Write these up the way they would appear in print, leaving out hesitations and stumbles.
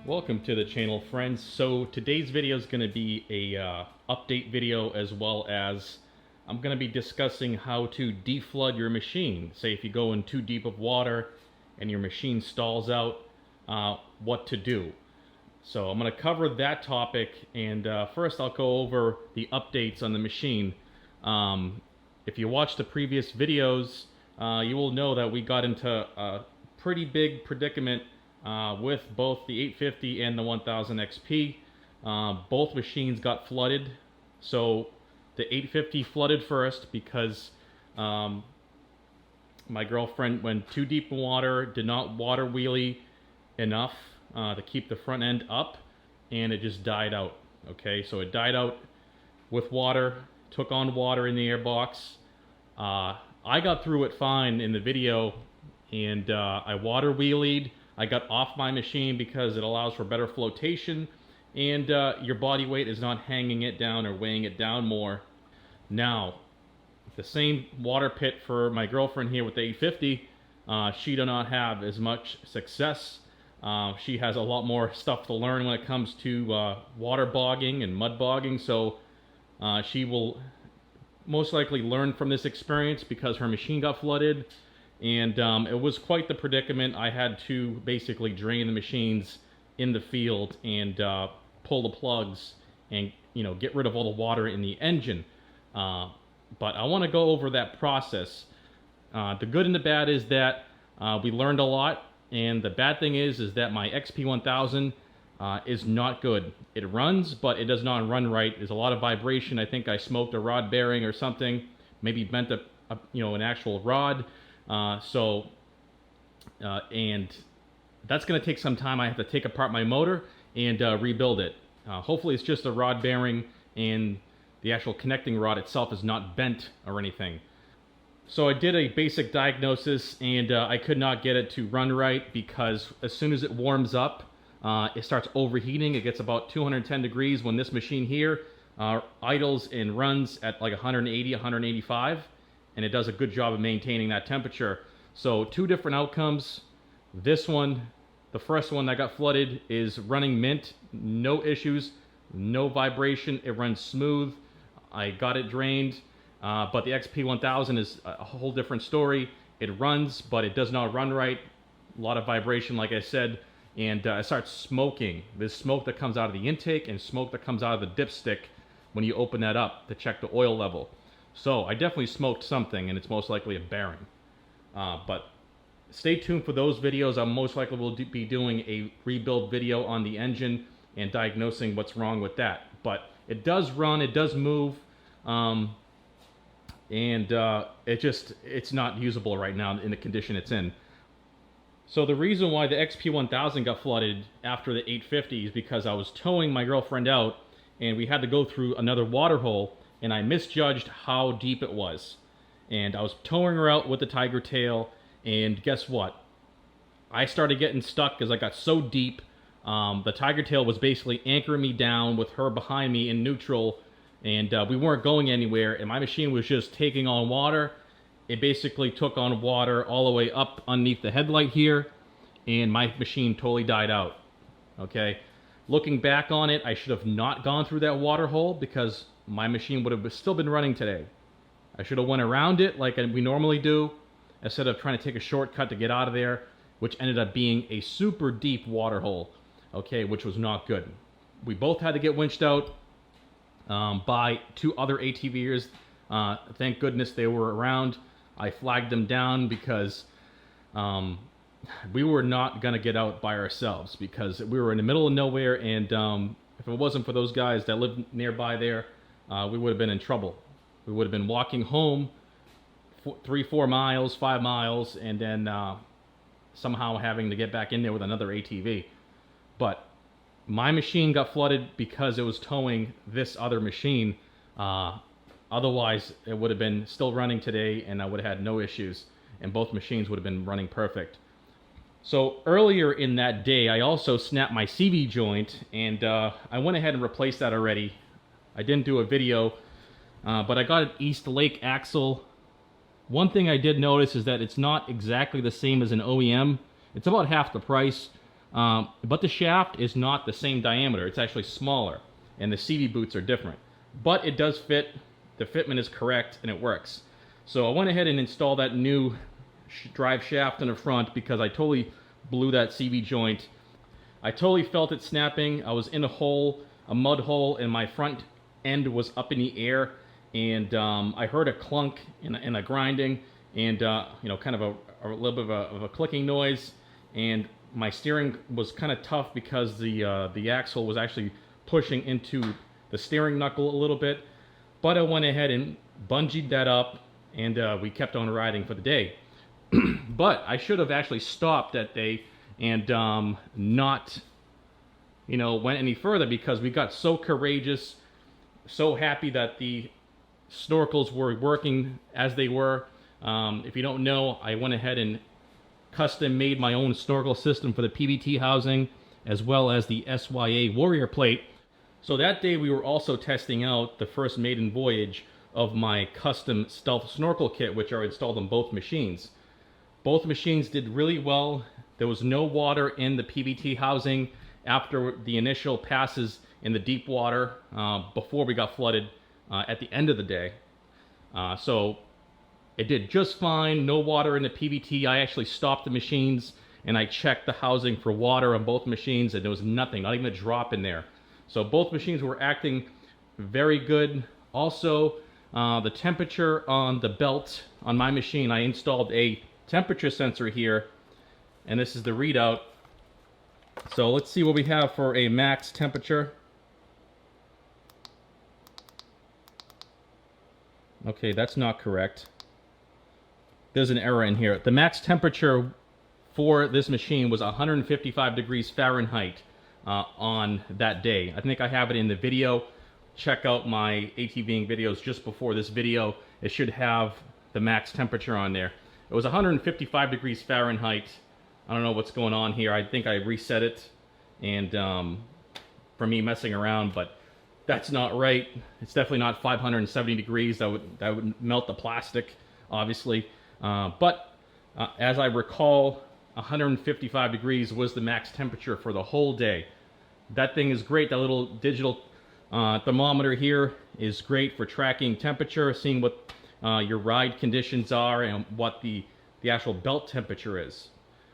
Welcome to the channel, friends. So today's video is going to be a update video, as well as I'm going to be discussing how to deflood your machine. Say if you go in too deep of water and your machine stalls out, what to do. So I'm going to cover that topic, and first I'll go over the updates on the machine. If you watched the previous videos, you will know that we got into a pretty big predicament with both the 850 and the 1000 XP. Both machines got flooded. So the 850 flooded first because my girlfriend went too deep in water, did not water wheelie enough to keep the front end up, and it just died out. Okay, so it died out with water, took on water in the airbox. I got through it fine in the video, and I water wheelied. I got off my machine because it allows for better flotation, and your body weight is not hanging it down or weighing it down more. Now, the same water pit for my girlfriend here with the 850, she does not have as much success. She has a lot more stuff to learn when it comes to water bogging and mud bogging, so she will most likely learn from this experience because her machine got flooded. And it was quite the predicament. I had to basically drain the machines in the field and pull the plugs and, you know, get rid of all the water in the engine. But I want to go over that process. The good and the bad is that we learned a lot, and the bad thing is that my XP1000 is not good. It runs, but it does not run right. There's a lot of vibration. I think I smoked a rod bearing or something, maybe bent an actual rod. And that's going to take some time. I have to take apart my motor and rebuild it. Hopefully it's just a rod bearing and the actual connecting rod itself is not bent or anything. So I did a basic diagnosis, and I could not get it to run right because as soon as it warms up, it starts overheating. It gets about 210 degrees when this machine here idles and runs at like 180, 185. And it does a good job of maintaining that temperature. So two different outcomes. This one, the first one that got flooded, is running mint, no issues, no vibration, it runs smooth. I got it drained, but the XP1000 is a whole different story. It runs, but it does not run right. A lot of vibration, like I said, and it starts smoking. There's smoke that comes out of the intake and smoke that comes out of the dipstick when you open that up to check the oil level. So I definitely smoked something, and it's most likely a bearing. But stay tuned for those videos. I most likely will be doing a rebuild video on the engine and diagnosing what's wrong with that. But it does run, it does move, and it's not usable right now in the condition it's in. So the reason why the XP1000 got flooded after the 850 is because I was towing my girlfriend out, and we had to go through another water hole, and I misjudged how deep it was. And I was towing her out with the tiger tail, and guess what? I started getting stuck because I got so deep. The tiger tail was basically anchoring me down with her behind me in neutral, and we weren't going anywhere, and my machine was just taking on water. It basically took on water all the way up underneath the headlight here, and my machine totally died out. Okay? Looking back on it, I should have not gone through that water hole because my machine would have still been running today. I should have went around it like we normally do, instead of trying to take a shortcut to get out of there, which ended up being a super deep water hole, okay, which was not good. We both had to get winched out by two other ATVers. Thank goodness they were around. I flagged them down because we were not going to get out by ourselves because we were in the middle of nowhere, and if it wasn't for those guys that lived nearby there, we would have been in trouble. We would have been walking home 3-4 miles, 5 miles, and then somehow having to get back in there with another ATV. But my machine got flooded because it was towing this other machine. Otherwise, it would have been still running today, and I would have had no issues, and both machines would have been running perfect. So earlier in that day, I also snapped my CV joint, and I went ahead and replaced that already. I didn't do a video, but I got an East Lake axle. One thing I did notice is that it's not exactly the same as an OEM. It's about half the price, but the shaft is not the same diameter. It's actually smaller, and the CV boots are different. But it does fit. The fitment is correct, and it works. So I went ahead and installed that new drive shaft in the front because I totally blew that CV joint. I totally felt it snapping. I was in a hole, a mud hole, and my front end was up in the air, and I heard a clunk and a grinding, and you know, kind of a little bit of a clicking noise, and my steering was kind of tough because the axle was actually pushing into the steering knuckle a little bit. But I went ahead and bungeed that up, and we kept on riding for the day. But I should have actually stopped that day and not, you know, went any further, because we got so courageous, so happy that the snorkels were working as they were. If you don't know, I went ahead and custom made my own snorkel system for the PBT housing, as well as the SYA Warrior plate. So that day we were also testing out the first maiden voyage of my custom stealth snorkel kit, which are installed on both machines. Both machines did really well. There was no water in the PBT housing after the initial passes in the deep water before we got flooded at the end of the day. So it did just fine, no water in the PBT. I actually stopped the machines and I checked the housing for water on both machines, and there was nothing, not even a drop in there. So both machines were acting very good. Also, the temperature on the belt on my machine, I installed a temperature sensor here, and this is the readout. So let's see what we have for a max temperature. Okay, that's not correct. There's an error in here. The max temperature for this machine was 155 degrees Fahrenheit on that day. I think I have it in the video. Check out my ATVing videos just before this video. It should have the max temperature on there. It was 155 degrees Fahrenheit. I don't know what's going on here. I think I reset it, and for me messing around, but that's not right. It's definitely not 570 degrees. That would melt the plastic, obviously. But as I recall, 155 degrees was the max temperature for the whole day. That thing is great. That little digital thermometer here is great for tracking temperature, seeing what your ride conditions are and what the actual belt temperature is.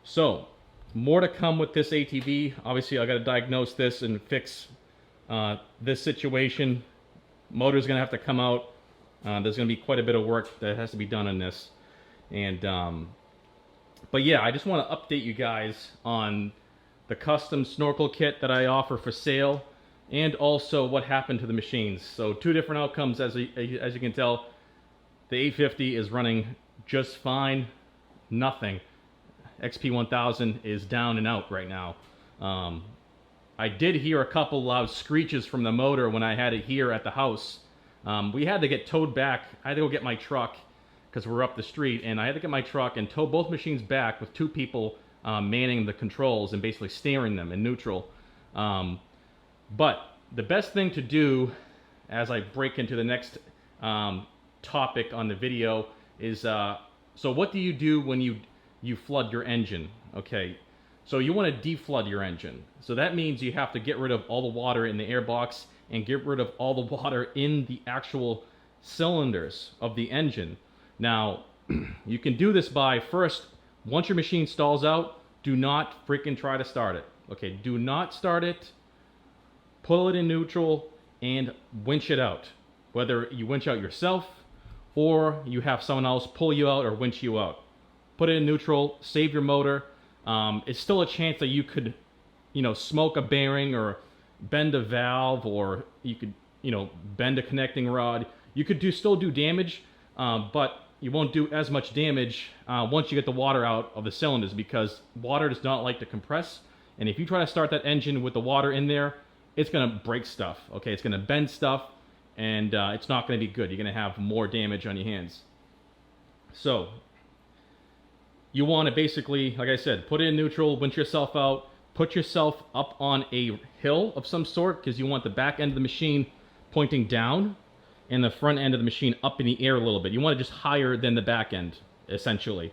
So more to come with this ATV. Obviously I got to diagnose this and fix this situation. Motor's gonna have to come out. There's gonna be quite a bit of work that has to be done on this, and but yeah, I just want to update you guys on the custom snorkel kit that I offer for sale, and also what happened to the machines. So two different outcomes. As you can tell, the 850 is running just fine. Nothing. XP1000 is down and out right now. I did hear a couple loud screeches from the motor when I had it here at the house. We had to get towed back. I had to go get my truck because we're up the street, and I had to get my truck and tow both machines back with two people manning the controls and basically steering them in neutral. But the best thing to do, as I break into the next topic on the video, is so what do you do when you flood your engine? Okay, so you want to deflood your engine. So that means you have to get rid of all the water in the airbox and get rid of all the water in the actual cylinders of the engine. Now, you can do this by first, once your machine stalls out, do not freaking try to start it. Okay, do not start it. Pull it in neutral and winch it out. Whether you winch out yourself or you have someone else pull you out or winch you out. Put it in neutral, save your motor. It's still a chance that you could, you know, smoke a bearing or bend a valve, or you could, you know, bend a connecting rod. You could still do damage, but you won't do as much damage once you get the water out of the cylinders, because water does not like to compress. And if you try to start that engine with the water in there, it's going to break stuff. Okay, it's going to bend stuff, and it's not going to be good. You're going to have more damage on your hands. So you want to basically, like I said, put it in neutral, winch yourself out, put yourself up on a hill of some sort, because you want the back end of the machine pointing down and the front end of the machine up in the air a little bit. You want it just higher than the back end, essentially.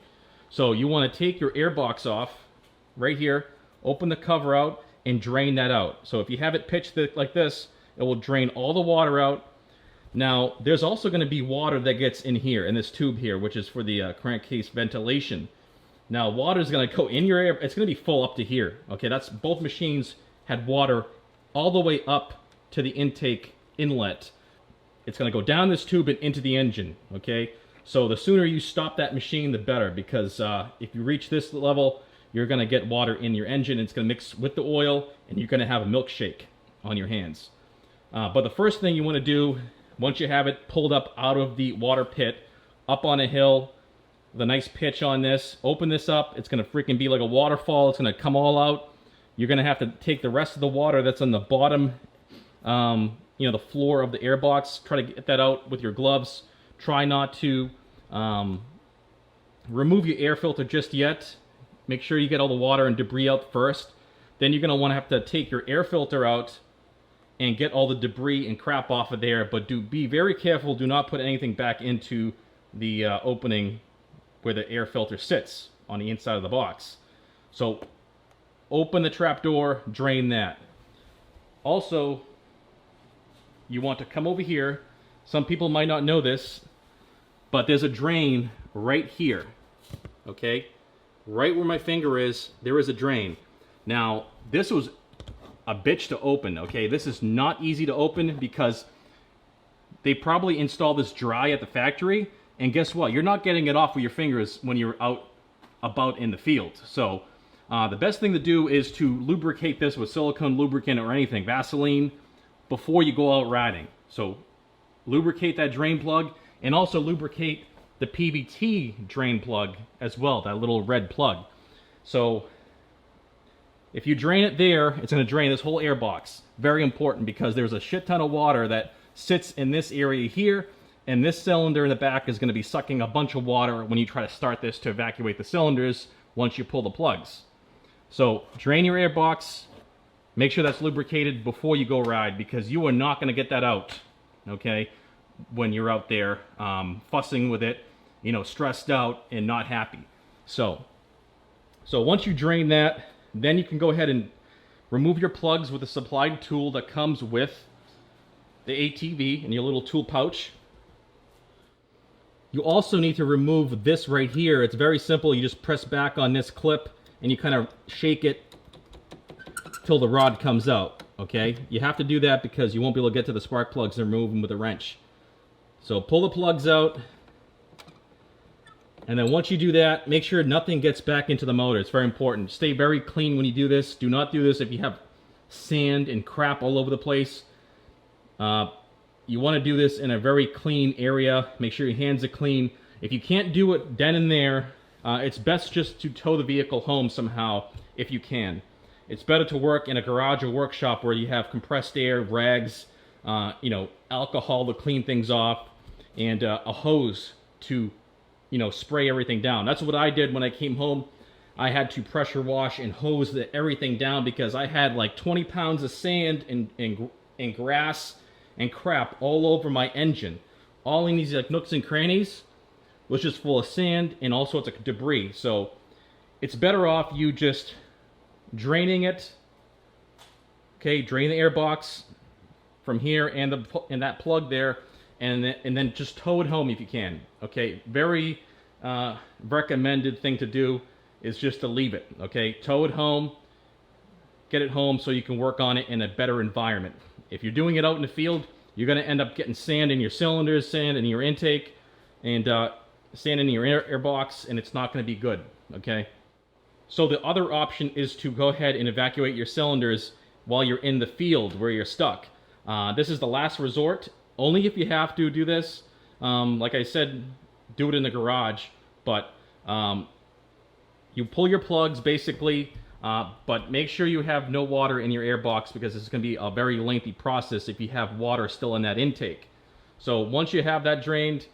So you want to take your airbox off right here, open the cover out and drain that out. So if you have it pitched like this, it will drain all the water out. Now, there's also going to be water that gets in here, in this tube here, which is for the crankcase ventilation. Now, water is going to go in your air. It's going to be full up to here. Okay, that's both machines had water all the way up to the intake inlet. It's going to go down this tube and into the engine. Okay, so the sooner you stop that machine, the better, because if you reach this level, you're going to get water in your engine. It's going to mix with the oil, and you're going to have a milkshake on your hands. But the first thing you want to do, once you have it pulled up out of the water pit, up on a hill, the nice pitch on this, open this up. It's going to freaking be like a waterfall. It's going to come all out. You're going to have to take the rest of the water that's on the bottom, the floor of the airbox. Try to get that out with your gloves. Try not to remove your air filter just yet. Make sure you get all the water and debris out first. Then you're going to want to have to take your air filter out and get all the debris and crap off of there. But be very careful. Do not put anything back into the opening where the air filter sits on the inside of the box. So open the trap door, drain that. Also, you want to come over here. Some people might not know this, but there's a drain right here. Okay? Right where my finger is, there is a drain. Now, this was a bitch to open, okay? This is not easy to open because they probably installed this dry at the factory, and guess what? You're not getting it off with your fingers when you're out about in the field. So the best thing to do is to lubricate this with silicone lubricant or anything, Vaseline, before you go out riding. So lubricate that drain plug, and also lubricate the PVT drain plug as well, that little red plug. So if you drain it there, it's going to drain this whole air box. Very important, because there's a shit ton of water that sits in this area here, and this cylinder in the back is going to be sucking a bunch of water when you try to start this to evacuate the cylinders once you pull the plugs. So drain your air box, make sure that's lubricated before you go ride, because you are not going to get that out, okay, when you're out there fussing with it, stressed out and not happy. So once you drain that, then you can go ahead and remove your plugs with a supplied tool that comes with the ATV in your little tool pouch. You also need to remove this right here. It's very simple. You just press back on this clip and you kind of shake it till the rod comes out, okay? You have to do that because you won't be able to get to the spark plugs and remove them with a wrench. So pull the plugs out, and then once you do that, make sure nothing gets back into the motor. It's very important. Stay very clean when you do this. Do not do this if you have sand and crap all over the place. You want to do this in a very clean area. Make sure your hands are clean. If you can't do it then and there, it's best just to tow the vehicle home somehow if you can. It's better to work in a garage or workshop where you have compressed air, rags, alcohol to clean things off, and a hose to spray everything down. That's what I did when I came home. I had to pressure wash and hose everything down because I had like 20 pounds of sand and grass and crap all over my engine. All in these like nooks and crannies was just full of sand and all sorts of debris. So it's better off you just draining it. Okay, drain the air box from here and that plug there, and then just tow it home if you can. Okay, very recommended thing to do is just to leave it. Okay, tow it home, get it home so you can work on it in a better environment. If you're doing it out in the field, you're going to end up getting sand in your cylinders, sand in your intake, and sand in your air box, and it's not going to be good. Okay, so the other option is to go ahead and evacuate your cylinders while you're in the field where you're stuck. This is the last resort. Only if you have to do this. Like I said, do it in the garage. But you pull your plugs basically, but make sure you have no water in your air box, because this is going to be a very lengthy process if you have water still in that intake. So once you have that drained,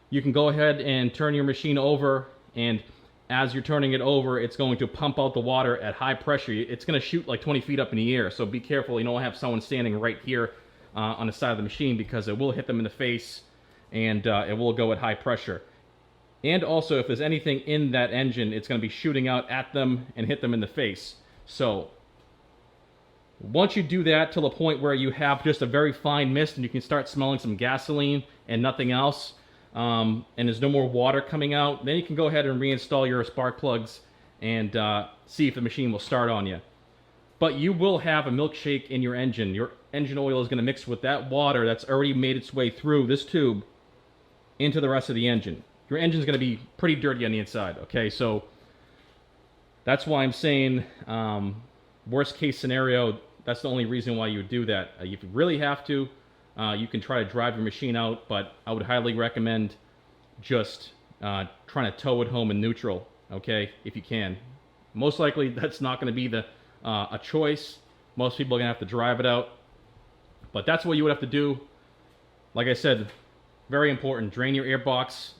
you can go ahead and turn your machine over, and as you're turning it over, it's going to pump out the water at high pressure. It's going to shoot like 20 feet up in the air, so be careful. You don't have someone standing right here on the side of the machine, because it will hit them in the face, and it will go at high pressure. And also, if there's anything in that engine, it's going to be shooting out at them and hit them in the face. So once you do that to the point where you have just a very fine mist and you can start smelling some gasoline and nothing else, and there's no more water coming out, then you can go ahead and reinstall your spark plugs and see if the machine will start on you. But you will have a milkshake in your engine. Your engine oil is going to mix with that water that's already made its way through this tube into the rest of the engine. Your engine's going to be pretty dirty on the inside, okay? So that's why I'm saying worst case scenario, that's the only reason why you would do that. If you really have to, you can try to drive your machine out, but I would highly recommend just trying to tow it home in neutral, okay, if you can. Most likely that's not going to be a choice. Most people are going to have to drive it out, but that's what you would have to do. Like I said, very important, drain your airbox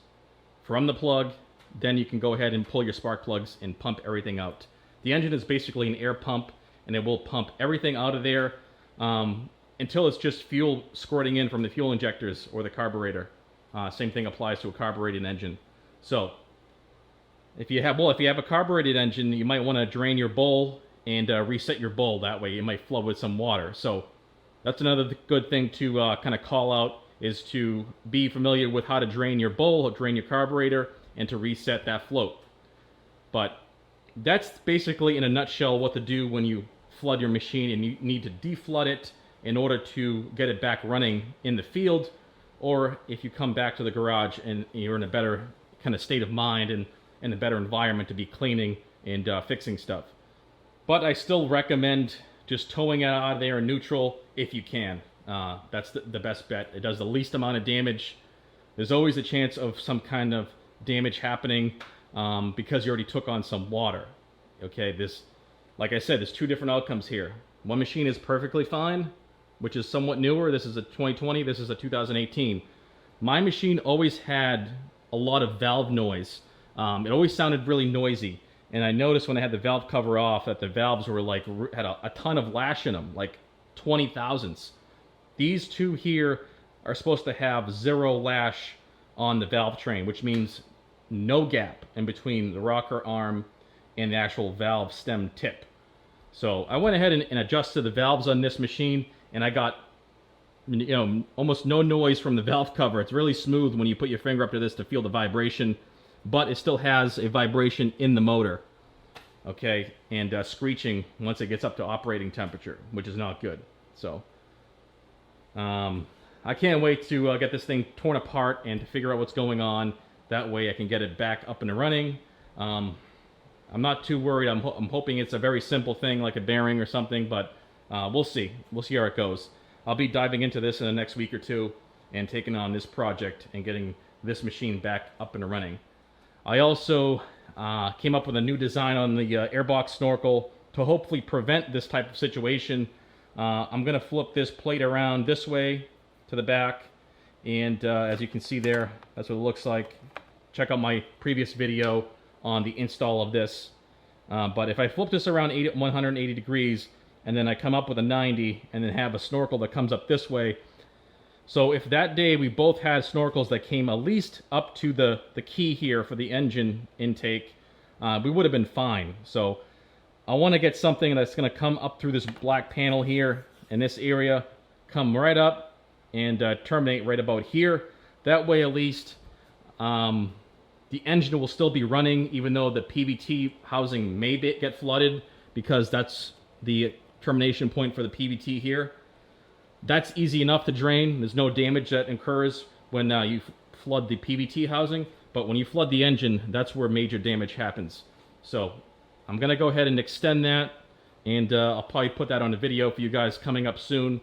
from the plug, then you can go ahead and pull your spark plugs and pump everything out. The engine is basically an air pump, and it will pump everything out of there until it's just fuel squirting in from the fuel injectors or the carburetor. Same thing applies to a carbureted engine. So if you have a carbureted engine, you might want to drain your bowl and reset your bowl. That way it might flood with some water. So that's another good thing to kind of call out, is to be familiar with how to drain your bowl, drain your carburetor, and to reset that float. But that's basically in a nutshell what to do when you flood your machine and you need to deflood it in order to get it back running in the field, or if you come back to the garage and you're in a better kind of state of mind and in a better environment to be cleaning and fixing stuff. But I still recommend just towing it out of there in neutral if you can. That's the best bet. It does the least amount of damage. There's always a chance of some kind of damage happening because you already took on some water. Okay, like I said, there's two different outcomes here. One machine is perfectly fine, which is somewhat newer. This is a 2020, this is a 2018. My machine always had a lot of valve noise. It always sounded really noisy. And I noticed when I had the valve cover off that the valves were like, had a ton of lash in them, like 20 thousandths. These two here are supposed to have 0 lash on the valve train, which means no gap in between the rocker arm and the actual valve stem tip. So I went ahead and adjusted the valves on this machine, and I got, almost no noise from the valve cover. It's really smooth when you put your finger up to this to feel the vibration, but it still has a vibration in the motor, okay, and screeching once it gets up to operating temperature, which is not good. So I can't wait to get this thing torn apart and to figure out what's going on. That way I can get it back up and running. I'm not too worried. I'm hoping it's a very simple thing like a bearing or something, but we'll see. We'll see how it goes. I'll be diving into this in the next week or two and taking on this project and getting this machine back up and running. I also came up with a new design on the airbox snorkel to hopefully prevent this type of situation. I'm going to flip this plate around this way to the back, and as you can see there, that's what it looks like. Check out my previous video on the install of this. But if I flip this around 180 degrees and then I come up with a 90 and then have a snorkel that comes up this way, so if that day we both had snorkels that came at least up to the key here for the engine intake, we would have been fine. So I want to get something that's going to come up through this black panel here in this area, come right up and terminate right about here. That way at least the engine will still be running even though the PVT housing may get flooded, because that's the termination point for the PVT here. That's easy enough to drain. There's no damage that occurs when you flood the PVT housing, but when you flood the engine, that's where major damage happens. So I'm going to go ahead and extend that, and I'll probably put that on a video for you guys coming up soon.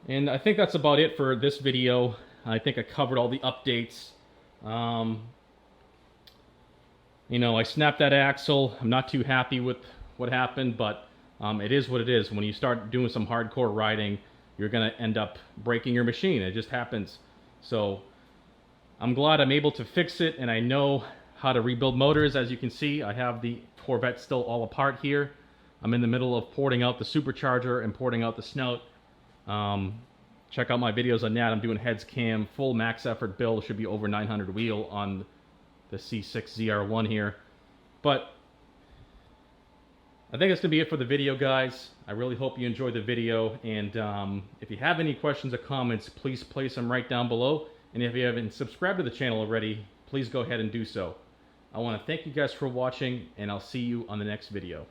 And I think that's about it for this video. I think I covered all the updates. I snapped that axle. I'm not too happy with what happened, but it is what it is. When you start doing some hardcore riding, you're going to end up breaking your machine. It just happens. So I'm glad I'm able to fix it, and I know how to rebuild motors. As you can see, I have the Corvette still all apart here. I'm in the middle of porting out the supercharger and porting out the snout. Check out my videos on that. I'm doing heads cam, full max effort build. Should be over 900 wheel on the C6 ZR1 here. But I think that's going to be it for the video, guys. I really hope you enjoyed the video, and if you have any questions or comments, please place them right down below. And if you haven't subscribed to the channel already, please go ahead and do so. I want to thank you guys for watching, and I'll see you on the next video.